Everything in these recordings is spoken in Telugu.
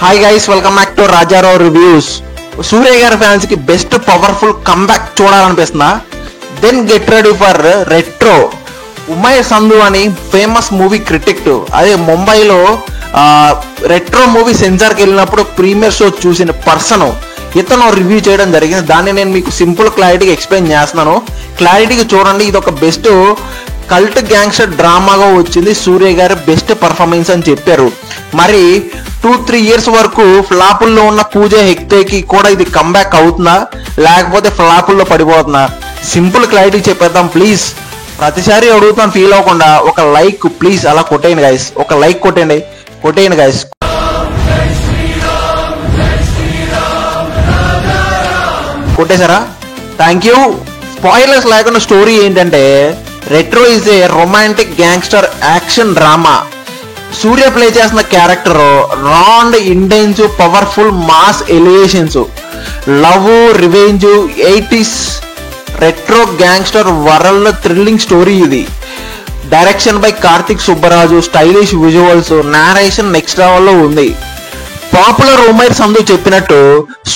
Hi guys, welcome back to Rajarao reviews. Suriya గారి ఫ్యాన్స్ కి బెస్ట్ పవర్ఫుల్ కమ్బ్యాక్ చూడాలనిపిస్తుందా? Then get ready for retro. Umair Sandhu అని ఫేమస్ మూవీ క్రిటిక్, అదే ముంబైలో రెట్రో మూవీ సెన్సార్కి వెళ్ళినప్పుడు ప్రీమియర్ షో చూసిన పర్సన్ ఇతను రివ్యూ చేయడం జరిగింది. దాన్ని నేను మీకు సింపుల్ క్లారిటీగా ఎక్స్ప్లెయిన్ చేస్తున్నాను. క్లారిటీగా చూడండి. ఇది ఒక బెస్ట్ కల్ట్ గ్యాంగ్స్టర్ డ్రామాగా వచ్చింది. సూర్య గారి బెస్ట్ పర్ఫార్మెన్స్ అని చెప్పారు. మరి 2-3 years వరకు ఫ్లాపుల్లో ఉన్న పూజ హెగ్దేకి కూడా ఇది కమ్బ్యాక్ అవుతుందా, లేకపోతే ఫ్లాపుల్లో పడిపోతుందా? సింపుల్ క్లారిటీ చెప్పేద్దాం ప్లీజ్. ప్రతిసారి అడుగుతాను ఫీల్ అవ్వకుండా ఒక లైక్ ప్లీజ్ అలా కొట్టేయండి గైస్. ఒక లైక్ కొట్టేయండి గైస్. కొట్టేశారా? Thank you. స్పాయిలర్స్ లేకుండా స్టోరీ ఏంటంటే, retro is a romantic gangster action drama. Suriya play చేసిన క్యారెక్టర్ రాండ్, intense, powerful mass elevations, love, revenge, 80s retro gangster world thrilling story ఇది. Direction by Karthik Subbaraj, stylish visuals, narration next లెవెల్లో ఉంది. పాపులర్ ఉమయ్ సంధు చెప్పినట్టు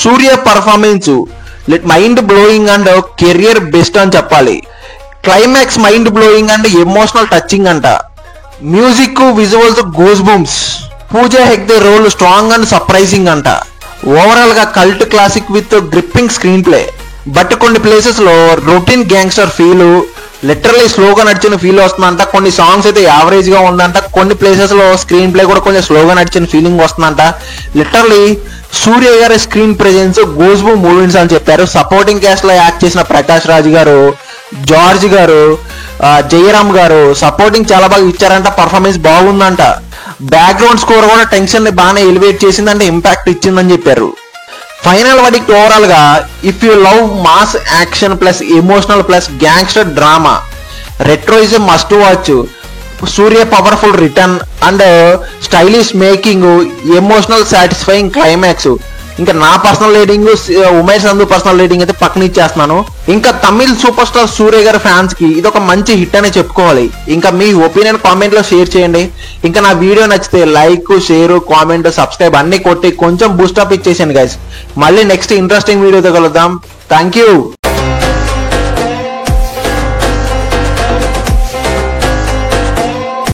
Suriya performance mind blowing and career best అని చెప్పాలి. Climax mind blowing and emotional touching అంట. Music, visuals, goose బూమ్స్. Pooja Hegde role strong and surprising అంట. ఓవరాల్ గా cult classic with gripping screenplay. But కొన్ని ప్లేసెస్ లో రొటీన్ గ్యాంగ్స్టర్ ఫీల్, లిటరలీ స్లోగా నడిచిన ఫీల్ వస్తుందంట. కొన్ని సాంగ్స్ అయితే యావరేజ్ గా ఉందంట. కొన్ని ప్లేసెస్ లో స్క్రీన్ ప్లే కూడా కొంచెం స్లోగా నడిచిన ఫీలింగ్ వస్తుందంట. లిటరలీ సూర్య గారి screen presence goose boom movies అని చెప్పారు. సపోర్టింగ్ క్యాస్ట్ లో యాక్ట్ చేసిన ప్రకాష్ రాజ్ గారు, జార్జ్ గారు, జయరామ్ గారు సపోర్టింగ్ చాలా బాగా ఇచ్చారంట. పర్ఫార్మెన్స్ బాగుందంట. బ్యాక్గ్రౌండ్ స్కోర్ కూడా టెన్షన్ ని బాగానే ఎలివేట్ చేసిందంటే ఇంపాక్ట్ ఇచ్చిందని చెప్పారు. ఫైనల్ వర్డిక్ట్ ఓవరాల్ గా, if you love mass action plus emotional plus gangster drama, retro is a must watch. Surya powerful return and stylish making, emotional satisfying climax. ఇంకా నా personal rating, Umesh Sandhu personal rating అయితే పక్కన ఇచ్చేస్తున్నాను. ఇంకా తమిళ్ సూపర్ స్టార్ సూర్య గారి ఫ్యాన్స్ కి ఇది ఒక మంచి హిట్ అనే చెప్పుకోవాలి. ఇంకా మీ ఒపీనియన్ కామెంట్ లో షేర్ చేయండి. ఇంకా నా వీడియో నచ్చితే లైక్, షేర్, కామెంట్, సబ్స్క్రైబ్ అన్ని కొట్టి కొంచెం బూస్టప్ ఇచ్చేసాను గైస్. మళ్ళీ నెక్స్ట్ ఇంట్రెస్టింగ్ వీడియోతో కలుద్దాం. Thank you.